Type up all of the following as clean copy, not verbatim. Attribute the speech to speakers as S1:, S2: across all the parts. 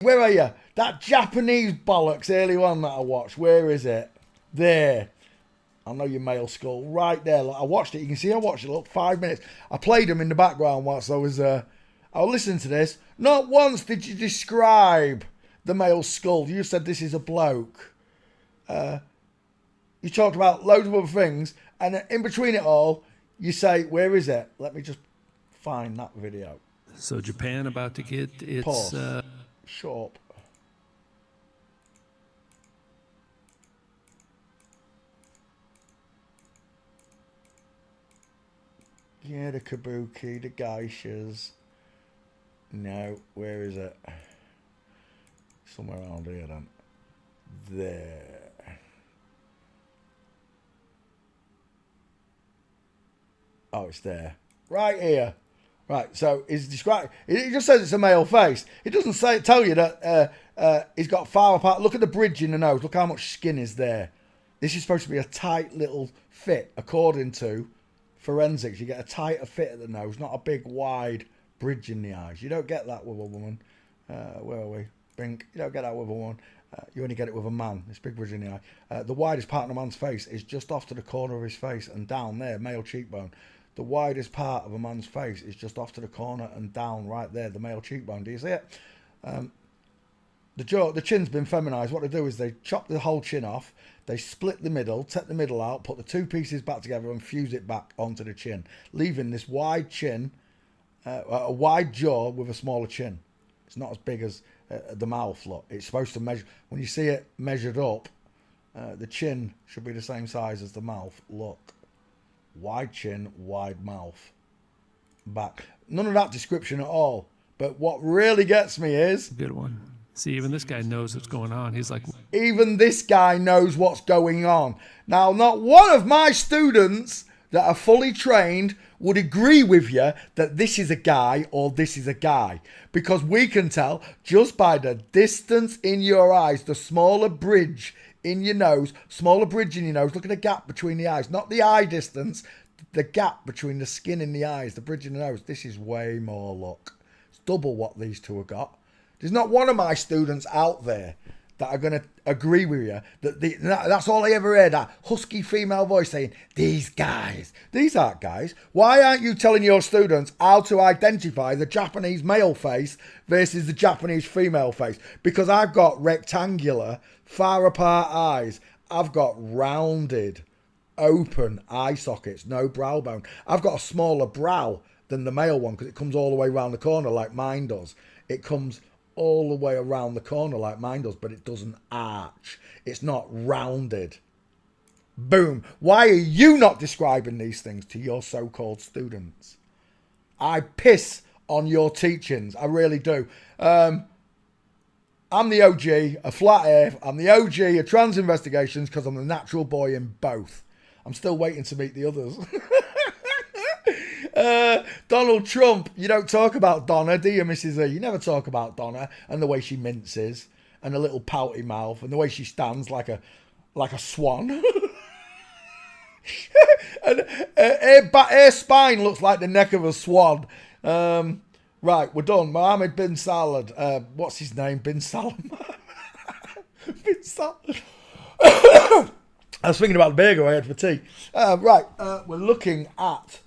S1: Where are you? That Japanese bollocks early one that I watched. Where is it? There. I know your male skull. Right there. Look, I watched it. You can see I watched it. Look, 5 minutes. I played them in the background whilst I was listening to this. Not once did you describe the male skull. You said this is a bloke. You talked about loads of other things. And in between it all, you say, where is it? Let me just find that video.
S2: So Japan about to get its...
S1: Pause. Shut up. Yeah, the kabuki, the geishas. No, where is it? Somewhere around here then. There. Oh, it's there. Right here. Right, so it's described. It just says it's a male face. It doesn't tell you that he's got far apart. Look at the bridge in the nose. Look how much skin is there. This is supposed to be a tight little fit, according to forensics. You get a tighter fit at the nose, not a big wide bridge in the eyes. You don't get that with a woman. Where are we? Bink. You don't get that with a woman. You only get it with a man. This big bridge in the eye. The widest part of a man's face is just off to the corner of his face and down there, male cheekbone. The widest part of a man's face is just off to the corner and down right there, the male cheekbone. Do you see it? The chin's been feminized. What they do is they chop the whole chin off, they split the middle, take the middle out, put the two pieces back together and fuse it back onto the chin, leaving this wide chin, a wide jaw with a smaller chin. It's not as big as the mouth, look. It's supposed to measure, when you see it measured up, the chin should be the same size as the mouth. Look. Wide chin, wide mouth. Back. None of that description at all. But what really gets me is...
S2: Good one. See, even this guy knows what's going on. He's like...
S1: Even this guy knows what's going on. Now, not one of my students that are fully trained would agree with you that this is a guy or this is a guy. Because we can tell just by the distance in your eyes, the smaller bridge in your nose, smaller bridge in your nose. Look at the gap between the eyes, not the eye distance, the gap between the skin in the eyes, the bridge in the nose. This is way more, look. It's double what these two have got. There's not one of my students out there that are going to agree with you that's all I ever heard, that husky female voice saying, these guys. These aren't guys. Why aren't you telling your students how to identify the Japanese male face versus the Japanese female face? Because I've got rectangular, far apart eyes. I've got rounded, open eye sockets, no brow bone. I've got a smaller brow than the male one because it comes all the way around the corner like mine does. It comes all the way around the corner like mine does, but it doesn't arch. It's not rounded. Boom. Why are you not describing these things to your so-called students? I piss on your teachings. I really do. I'm the OG of Flat Earth. I'm the OG of trans investigations because I'm the natural boy in both. I'm still waiting to meet the others. Donald Trump, you don't talk about Donna, do you, Mrs. E? You never talk about Donna and the way she minces and a little pouty mouth and the way she stands like a swan. And her spine looks like the neck of a swan. Right, we're done. Mohammed bin Salad. What's his name? Bin Salem. Bin Salem. I was thinking about the burger I had for tea. Right, we're looking at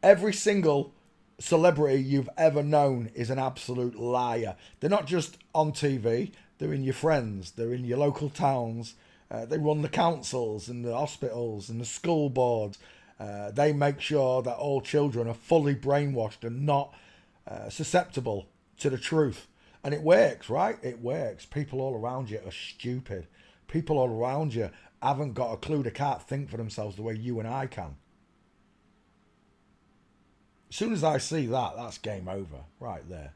S1: every single celebrity you've ever known is an absolute liar. They're not just on TV. They're in your friends. They're in your local towns. They run the councils and the hospitals and the school boards. They make sure that all children are fully brainwashed and not susceptible to the truth. And it works, right? It works. People all around you are stupid. People all around you haven't got a clue. They can't think for themselves the way you and I can. As soon as I see that, that's game over. Right there.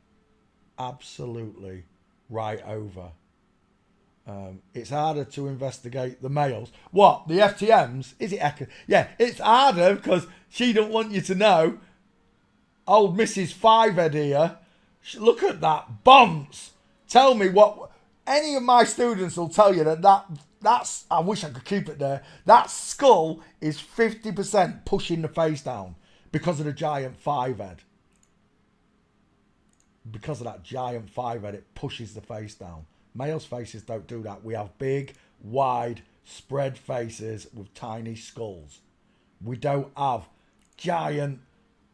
S1: Absolutely right over. It's harder to investigate the males. What? The FTMs? Is it? Yeah, it's harder because she don't want you to know. Old Mrs. Fivehead here. Look at that bonce. Tell me what. Any of my students will tell you that's. I wish I could keep it there. That skull is 50% pushing the face down because of the giant fivehead. because of that giant 5 head, it pushes the face down. Males' faces don't do that. We have big, wide, spread faces with tiny skulls. We don't have giant,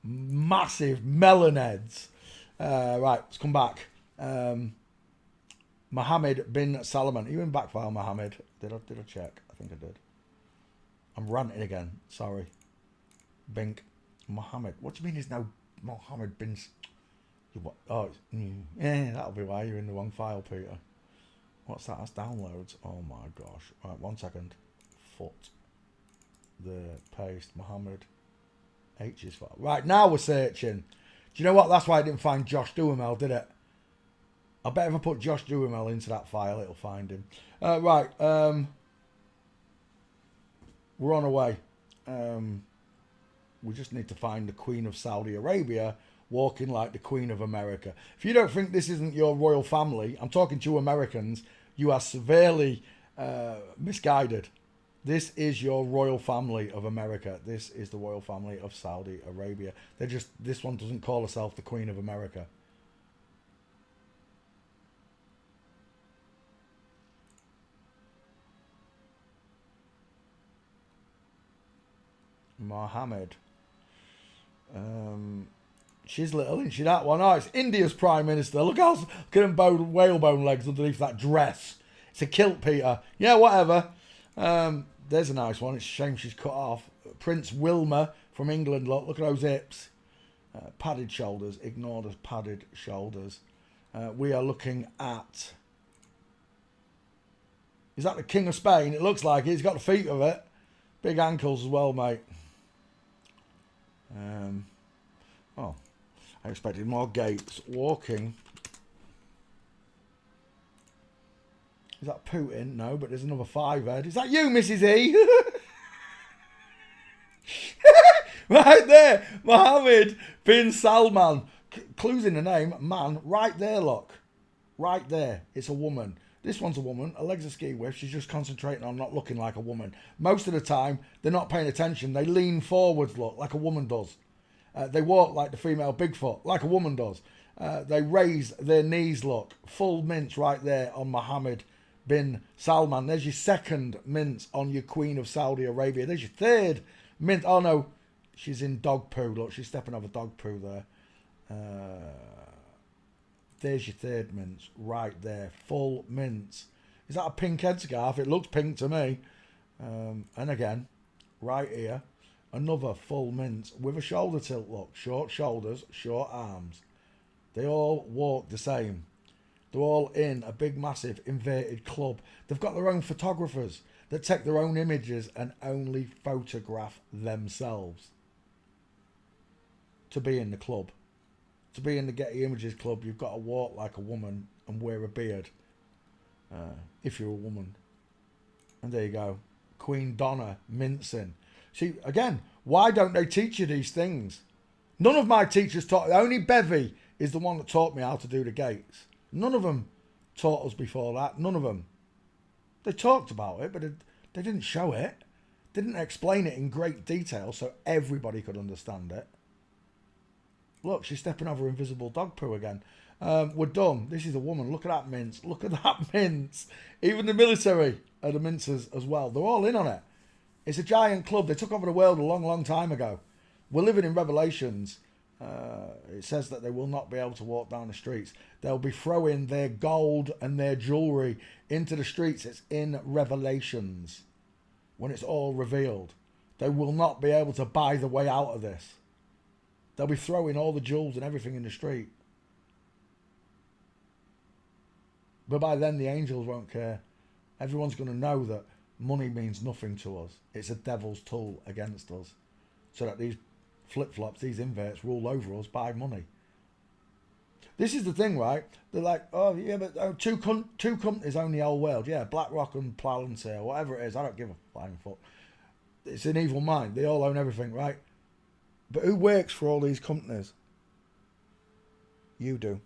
S1: massive melon heads. Right, let's come back. Mohammed bin Salman. Are you in backfire, Mohammed? Did I check? I think I did. I'm ranting again. Sorry. Bink. Mohammed. What do you mean there's no Mohammed bin... Oh, yeah, that'll be why you're in the wrong file, Peter. What's that? That's downloads. Oh my gosh. Right, 1 second. Foot. The paste. Mohammed. H's file. Right, now we're searching. Do you know what? That's why I didn't find Josh Duhamel, did it? I bet if I put Josh Duhamel into that file, it'll find him. Right. We're on our way. We just need to find the Queen of Saudi Arabia walking like the Queen of America. If you don't think this isn't your royal family, I'm talking to Americans, you are severely misguided. This is your royal family of America. This is the royal family of Saudi Arabia. This one doesn't call herself the Queen of America. Mohammed. She's little, isn't she, that one? Oh, it's India's Prime Minister. Look at them whalebone legs underneath that dress. It's a kilt, Peter. Yeah, whatever. There's a nice one. It's a shame she's cut off. Prince Wilmer from England. Look at those hips. Padded shoulders. Ignore the padded shoulders. We are looking at... Is that the King of Spain? It looks like it. He's got the feet of it. Big ankles as well, mate. Oh, I expected more gates. Walking. Is that Putin? No, but there's another 5 head. Is that you, Mrs. E? Right there. Mohammed bin Salman. Clues in the name. Man. Right there, look. Right there. It's a woman. This one's a woman. Her legs are ski with. She's just concentrating on not looking like a woman. Most of the time, they're not paying attention. They lean forwards, look, like a woman does. They walk like the female Bigfoot, like a woman does. They raise their knees, look. Full mince right there on Mohammed bin Salman. There's your second mince on your Queen of Saudi Arabia. There's your third mince. Oh, no. She's in dog poo. Look, she's stepping over dog poo there. There's your third mince right there. Full mince. Is that a pink headscarf? It looks pink to me. And again, right here, another full mince with a shoulder tilt look. Short shoulders, short arms. They all walk the same. They're all in a big, massive, inverted club. They've got their own photographers that take their own images and only photograph themselves to be in the club. To be in the Getty Images Club, you've got to walk like a woman and wear a beard. If you're a woman. And there you go. Queen Donna mincing. See, again, why don't they teach you these things? None of my teachers taught... Only Bevy is the one that taught me how to do the gates. None of them taught us before that. None of them. They talked about it, but they didn't show it. They didn't explain it in great detail so everybody could understand it. Look, she's stepping over invisible dog poo again. We're done. This is a woman. Look at that mince. Look at that mince. Even the military are the minces as well. They're all in on it. It's a giant club. They took over the world a long, long time ago. We're living in Revelations. It says that they will not be able to walk down the streets. They'll be throwing their gold and their jewellery into the streets. It's in Revelations. When it's all revealed. They will not be able to buy the way out of this. They'll be throwing all the jewels and everything in the street. But by then, the angels won't care. Everyone's going to know that money means nothing to us. It's a devil's tool against us. So that these flip-flops, these inverts, rule over us by money. This is the thing, right? They're like, oh, yeah, but two companies own the whole world. Yeah, BlackRock and Palantir, whatever it is. I don't give a flying fuck. It's an evil mind. They all own everything, right? But who works for all these companies? You do.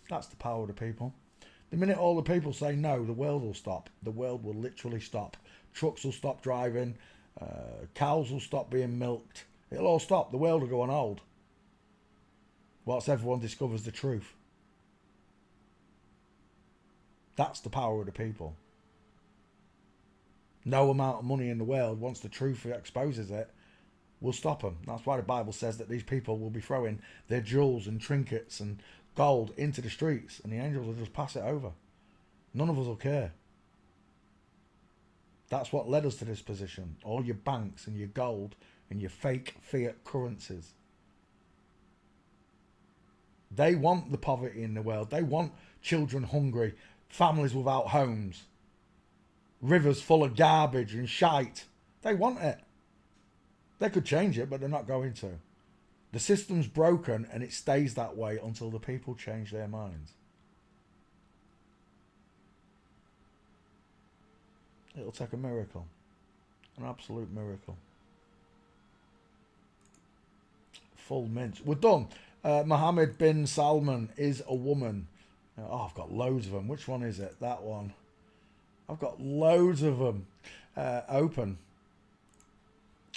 S1: That's the power of the people. The minute all the people say no, the world will stop. The world will literally stop. Trucks will stop driving. Cows will stop being milked. It'll all stop. The world will go on hold. Whilst everyone discovers the truth. That's the power of the people. No amount of money in the world, once the truth exposes it, will stop them. That's why the Bible says that these people will be throwing their jewels and trinkets and gold into the streets, and the angels will just pass it over. None of us will care. That's what led us to this position. All your banks and your gold and your fake fiat currencies. They want the poverty in the world. They want children hungry, families without homes, rivers full of garbage and shite. They want it. They could change it, but they're not going to. The system's broken, and it stays that way until the people change their minds. It'll take a miracle. An absolute miracle. Full mint. We're done. Mohammed bin Salman is a woman. Oh, I've got loads of them. Which one is it? That one. I've got loads of them. Open.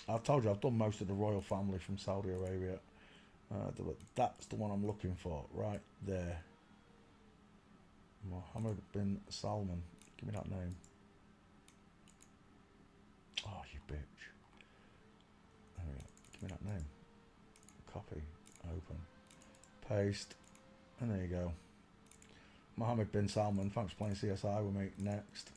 S1: I've told you I've done most of the royal family from Saudi Arabia. That's the one I'm looking for. Right there. Mohammed bin Salman. Give me that name. Oh, you bitch. There we go. Give me that name. Copy. Open. Paste. And there you go. Mohammed bin Salman. Thanks for playing CSI with me. Next.